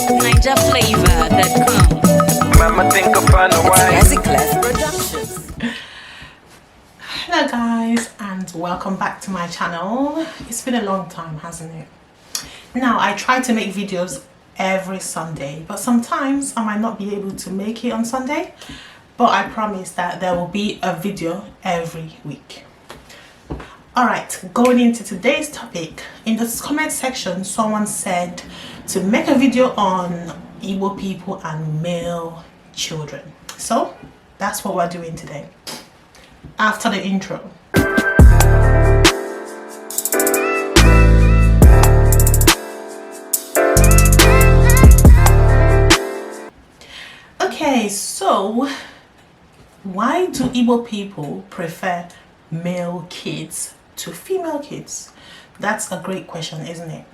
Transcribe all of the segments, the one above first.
NigerFlavor.com. Mama think of fun Hello guys, and welcome back to my channel. It's been a long time, hasn't it? Now I try to make videos every Sunday, but sometimes I might not be able to make it on Sunday, but I promise that there will be a video every week. Alright, going into today's topic, in the comment section someone said to make a video on Igbo people and male children, so that's what we're doing today after the intro. Okay, so why do Igbo people prefer male kids to female kids? That's a great question, isn't it?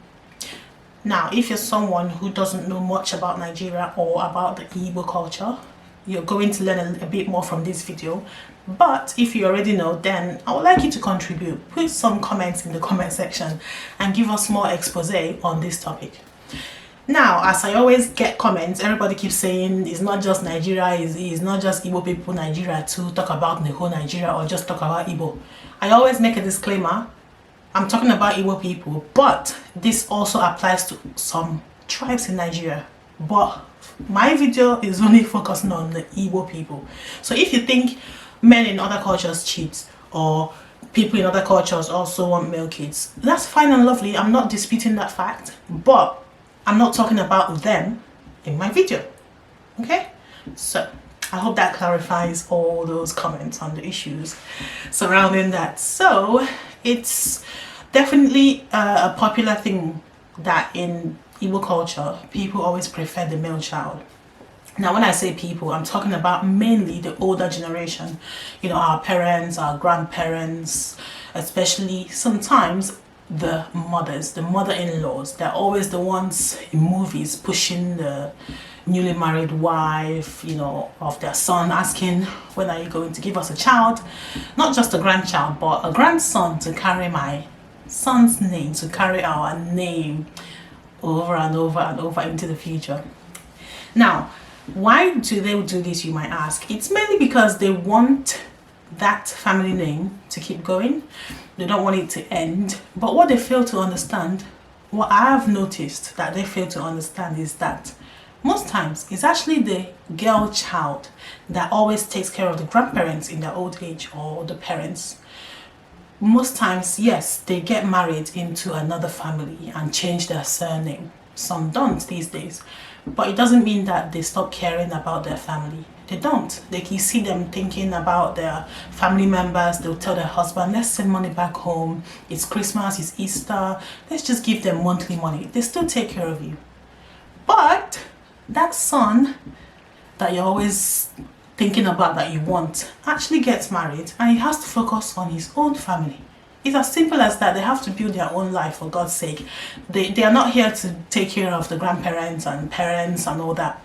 Now, if you're someone who doesn't know much about Nigeria or about the Igbo culture, you're going to learn a bit more from this video. But if you already know, then I would like you to contribute. Put some comments in the comment section and give us more expose on this topic. Now, as I always get comments, everybody keeps saying it's not just Nigeria, it's not just Igbo people Nigeria to talk about the whole Nigeria or just talk about Igbo. I always make a disclaimer, I'm talking about Igbo people, but this also applies to some tribes in Nigeria. But my video is only focusing on the Igbo people. So if you think men in other cultures cheat or people in other cultures also want male kids, that's fine and lovely. I'm not disputing that fact, but I'm not talking about them in my video. Okay, so I hope that clarifies all those comments on the issues surrounding that. So it's definitely a popular thing that in Igbo culture people always prefer the male child. Now when I say people, I'm talking about mainly the older generation, you know, our parents, our grandparents, especially sometimes the mothers, the mother-in-laws. They're always the ones in movies pushing the newly married wife, you know, of their son, asking, when are you going to give us a child? Not just a grandchild, but a grandson to carry my son's name, to carry our name over and over and over into the future. Now, why do they do this, you might ask? It's mainly because they want that family name to keep going. They don't want it to end. But what they fail to understand, what I have noticed that they fail to understand, is that most times it's actually the girl child that always takes care of the grandparents in their old age, or the parents. Most times, yes, they get married into another family and change their surname. Some don't these days, but it doesn't mean that they stop caring about their family. They don't. Like, you see them thinking about their family members. They'll tell their husband, let's send money back home, it's Christmas, it's Easter, let's just give them monthly money. They still take care of you. But that son that you're always thinking about, that you want, actually gets married and he has to focus on his own family. It's as simple as that. They have to build their own life, for God's sake. They are not here to take care of the grandparents and parents and all that.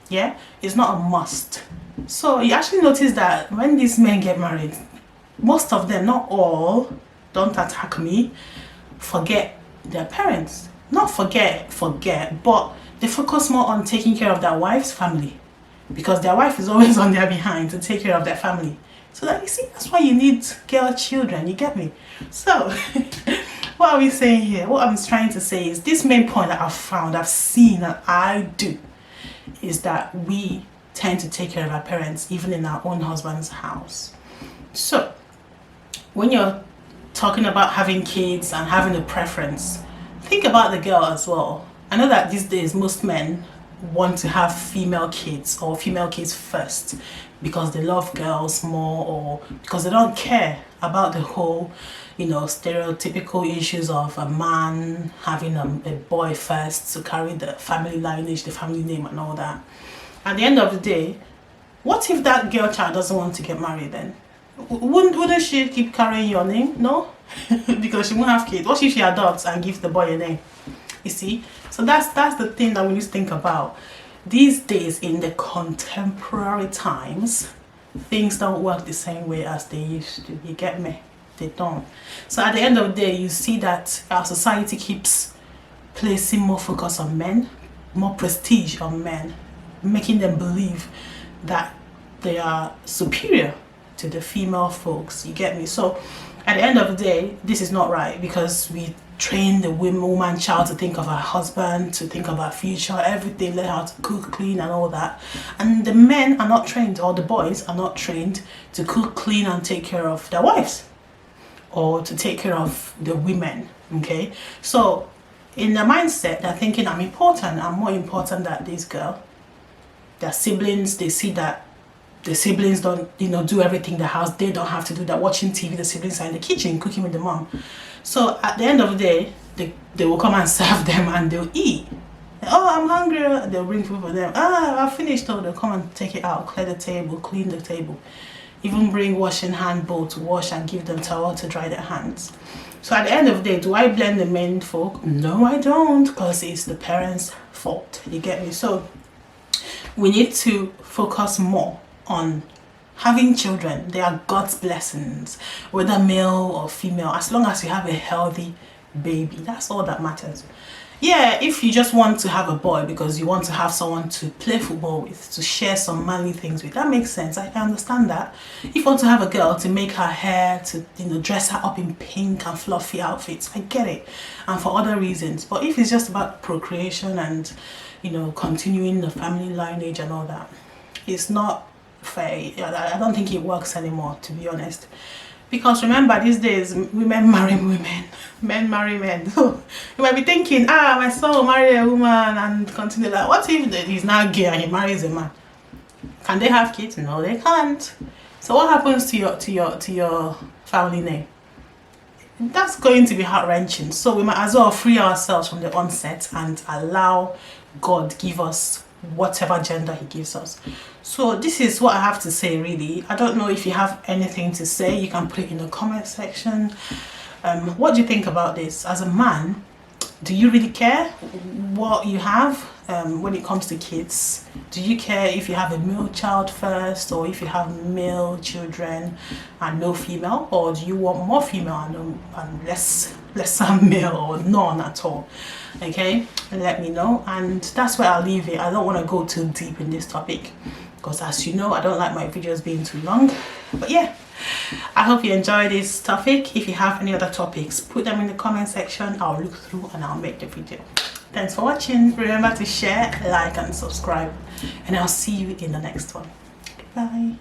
Yeah, it's not a must. So you actually notice that when these men get married, most of them, not all, don't attack me, forget their parents. Not forget, but they focus more on taking care of their wife's family, because their wife is always on their behind to take care of their family. So that, you see, that's why you need girl children, you get me? So what are we saying here? What I'm trying to say is, this main point that I've found, I've seen, that I do, is that we tend to take care of our parents even in our own husband's house. So when you're talking about having kids and having a preference, think about the girl as well. I know that these days most men want to have female kids, or female kids first, because they love girls more, or because they don't care about the whole, you know, stereotypical issues of a man having a boy first to carry the family lineage, the family name and all that. At the end of the day, what if that girl child doesn't want to get married then? Wouldn't she keep carrying your name? No? Because she won't have kids. What if she adopts and gives the boy a name? You see? So that's the thing that we need to think about. These days, in the contemporary times, things don't work the same way as they used to. You get me? They don't. So at the end of the day, you see that our society keeps placing more focus on men more prestige on men, making them believe that they are superior to the female folks. You get me? So at the end of the day, this is not right, because we train the woman child to think of her husband, to think of her future, everything, learn how to cook, clean and all that. And the men are not trained, or the boys are not trained to cook, clean and take care of their wives, or to take care of the women. Okay, so in their mindset, they're thinking I'm important, I'm more important than this girl. Their siblings, they see that the siblings don't, you know, do everything in the house. They don't have to do that. Watching TV, the siblings are in the kitchen cooking with the mom. So at the end of the day, they will come and serve them and they'll eat. Oh, I'm hungry. They'll bring food for them. Ah, I finished. Oh, they'll come and take it out, clear the table, clean the table, even bring washing hand bowl to wash and give them towel to dry their hands. So at the end of the day, do I blame the men folk? No, I don't, because it's the parents' fault. You get me? So we need to focus more on having children. They are God's blessings, whether male or female, as long as you have a healthy baby. That's all that matters. Yeah, if you just want to have a boy because you want to have someone to play football with, to share some manly things with, that makes sense. I understand that. If you want to have a girl to make her hair, to, you know, dress her up in pink and fluffy outfits, I get it, and for other reasons. But if it's just about procreation and, you know, continuing the family lineage and all that, it's not fair. I don't think it works anymore, to be honest, because remember, these days women marry women, men marry men. So you might be thinking, my son will marry a woman and continue that. What if he's now gay and he marries a man? Can they have kids? No, they can't. So what happens to your family name? That's going to be heart-wrenching. So we might as well free ourselves from the onset and allow God give us whatever gender he gives us. So this is what I have to say, really. I don't know if you have anything to say. You can put it in the comment section. What do you think about this? As a man, do you really care what you have when it comes to kids? Do you care if you have a male child first, or if you have male children and no female, or do you want more female and less male, or none at all? Okay, let me know. And that's where I'll leave it. I don't want to go too deep in this topic, because as you know, I don't like my videos being too long. But yeah, I hope you enjoyed this topic. If you have any other topics, put them in the comment section. I'll look through and I'll make the video. Thanks for watching. Remember to share, like and subscribe, and I'll see you in the next one. Goodbye.